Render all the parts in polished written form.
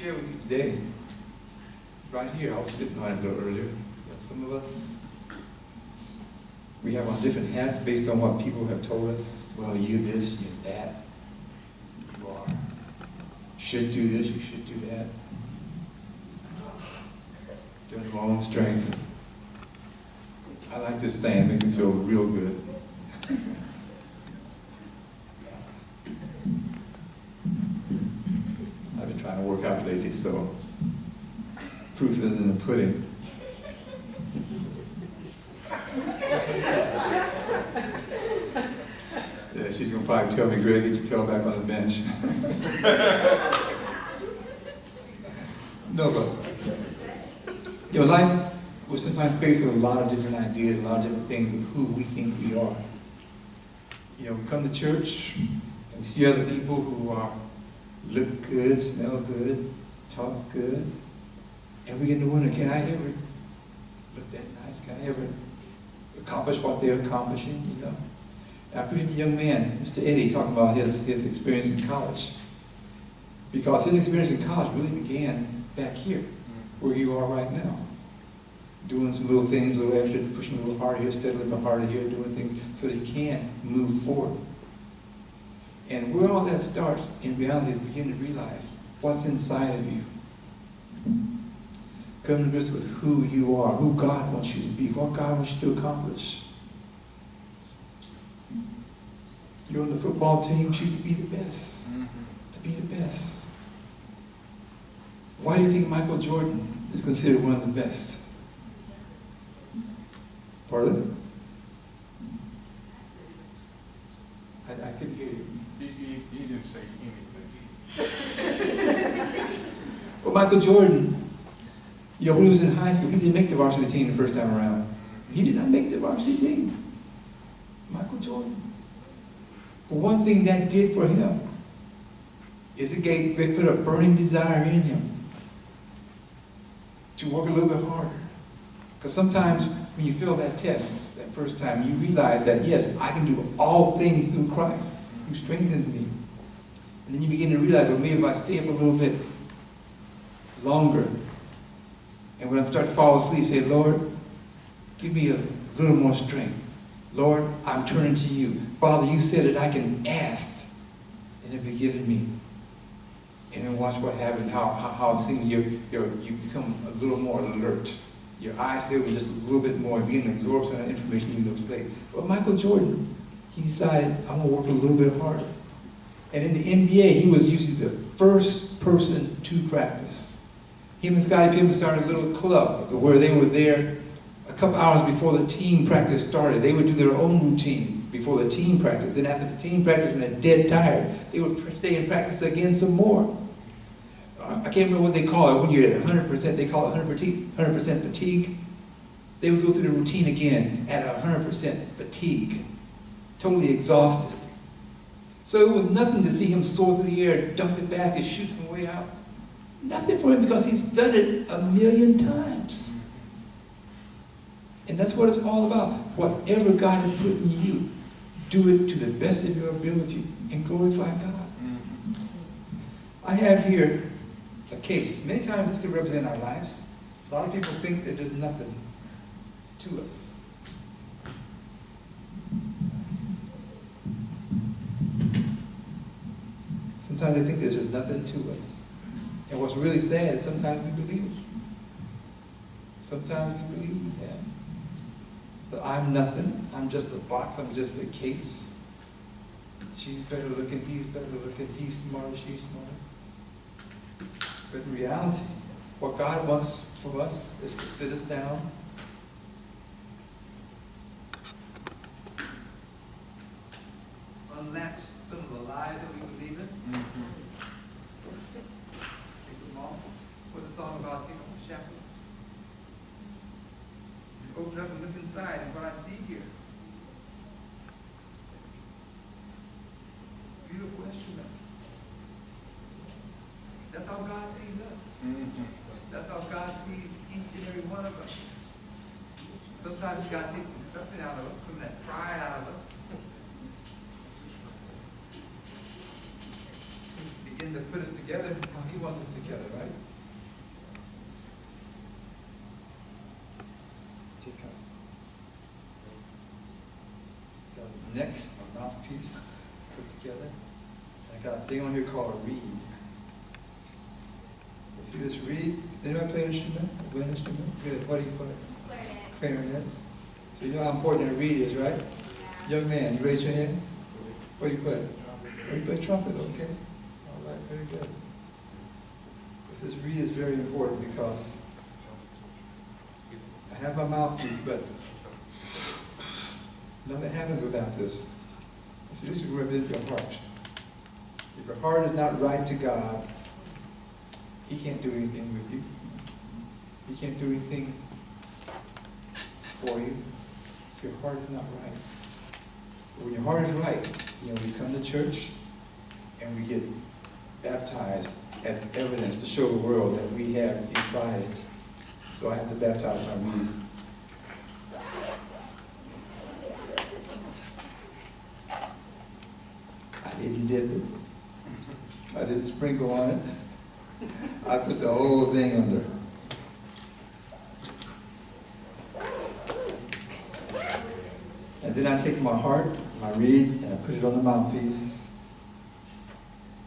share with you today, right here, I was sitting on it a little earlier, but some of us, we have on different hats based on what people have told us. Well, you this, you that, you are. Should do this, you should do that. Doing my own strength. I like this thing, it makes me feel real good. I've been trying to work out lately, so proof is in the pudding. Yeah, she's gonna probably tell me, Greg, get your tail back on the bench. No, but life, we're sometimes faced with a lot of different ideas, a lot of different things of who we think we are. We come to church, and we see other people who look good, smell good, talk good, and we get to wonder, can I ever look that nice? Can I ever accomplish what they're accomplishing, I appreciate the young man, Mr. Eddie, talking about his experience in college. Because his experience in college really began back here, where you are right now. Doing some little things, a little extra, pushing a little harder here, steadily a little harder here, doing things so that he can move forward. And where all that starts, in reality, is beginning to realize what's inside of you. Come to grips with who you are, who God wants you to be, what God wants you to accomplish. You're on the football team, choose to be the best. To be the best. Why do you think Michael Jordan is considered one of the best? Pardon? I couldn't hear you. He didn't say anything. Well, Michael Jordan, when he was in high school, he didn't make the varsity team the first time around. He did not make the varsity team. Michael Jordan. But one thing that did for him is it put a burning desire in him to work a little bit harder. Because sometimes when you fail that test, that first time, you realize that, yes, I can do all things through Christ, who strengthens me. And then you begin to realize, well, maybe if I stay up a little bit longer, and when I start to fall asleep, say, Lord, give me a little more strength. Lord, I'm turning to you. Father, you said that I can ask, and it'll be given me. And then watch what happens, how soon you become a little more alert. Your eyes stay open just a little bit more. You begin to absorb some of that information even though it's late. But Michael Jordan, he decided, I'm going to work a little bit harder. And in the NBA, he was usually the first person to practice. Him and Scottie Pippen started a little club where they were there a couple hours before the team practice started. They would do their own routine before the team practice. Then after the team practice, when they're dead tired, they would stay and practice again some more. I can't remember what they call it. When you're at 100%, they call it 100% fatigue. They would go through the routine again at 100% fatigue, totally exhausted. So it was nothing to see him soar through the air, dunk the basket, shoot from way out. Nothing for him because he's done it a million times. And that's what it's all about. Whatever God has put in you, do it to the best of your ability and glorify God. I have here a case. Many times this can represent our lives. A lot of people think that there's nothing to us. Sometimes they think there's just nothing to us. And what's really sad is sometimes we believe it. Sometimes we believe that. That I'm nothing. I'm just a box. I'm just a case. She's better looking. He's better looking. He's smarter. She's smarter. But in reality, what God wants from us is to sit us down, unlatch some of the lies that we believe in. Take them off. What's the song about? Take off the shackles. Open up and look inside, and what I see here. Beautiful instrument. That's how God sees us. That's how God sees each and every one of us. Sometimes God takes some stuff out of us, some of that pride out of us. Begin to put us together. He wants us together, right? Check out. Got a neck, a mouthpiece put together. I got a thing on here called a reed. You see this reed? Anybody play an instrument? Play an instrument? Good. What do you play? Clarinet. Clarinet. So you know how important a reed is, right? Yeah. Young man, you raise your hand. What do you play? Oh, you play trumpet, okay. All right, very good. This reed is very important because I have my mouthpiece, but nothing happens without this. See, this is where it is your heart. If your heart is not right to God, He can't do anything with you. He can't do anything for you if your heart is not right. But when your heart is right, we come to church and we get baptized as evidence to show the world that we have decided. So I have to baptize my reed. I didn't dip it. I didn't sprinkle on it. I put the whole thing under. And then I take my heart, my reed, and I put it on the mouthpiece.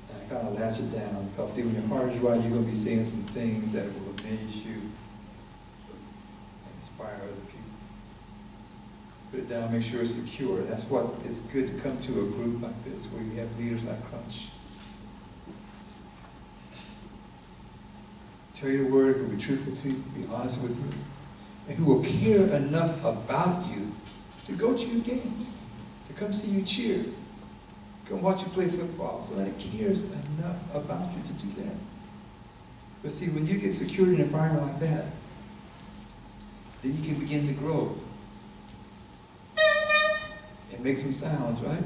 And I kind of latch it down. Because see, when your heart is right, you're going to be saying some things that will amaze you and inspire other people. Put it down, make sure it's secure. That's what it's good to come to a group like this where you have leaders like Crunch. Tell you the word, who will be truthful to you, be honest with you, and who will care enough about you to go to your games, to come see you cheer, come watch you play football. Somebody cares enough about you to do that. But see, when you get secured in an environment like that, then you can begin to grow and make some sounds, right?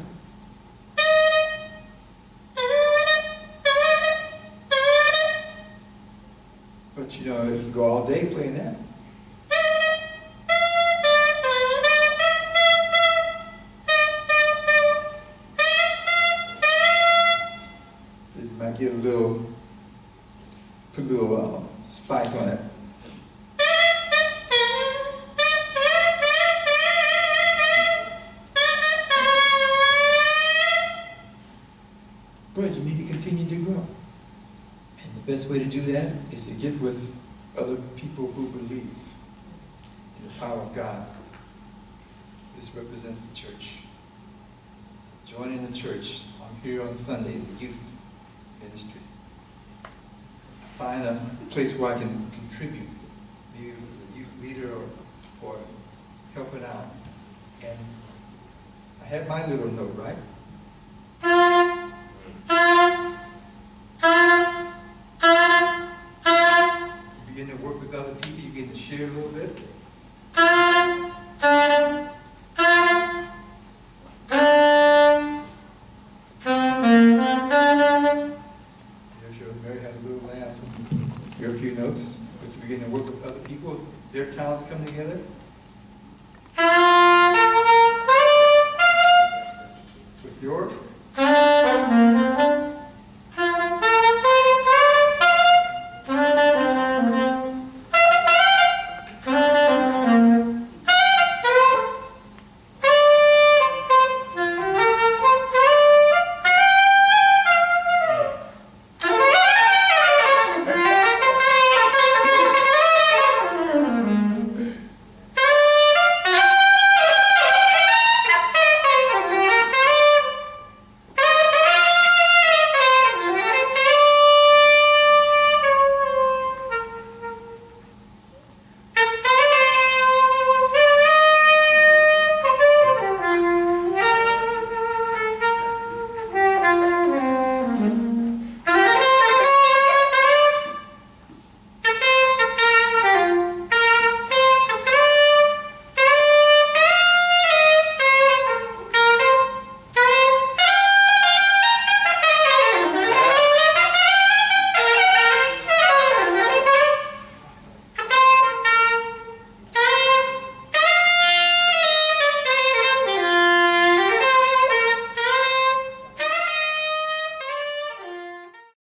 But you can go all day playing that. You might get put a little spice on it. But you need to continue to grow. And the best way to do that is to get with other people who believe in the power of God. This represents the church. Joining the church. I'm here on Sunday in the youth ministry. Find a place where I can contribute, be a youth leader or helping out. And I have my little note, right? You begin to work with other people, you begin to share a little bit. Mary had a little laugh. Here are a few notes. But you begin to work with other people, their talents come together.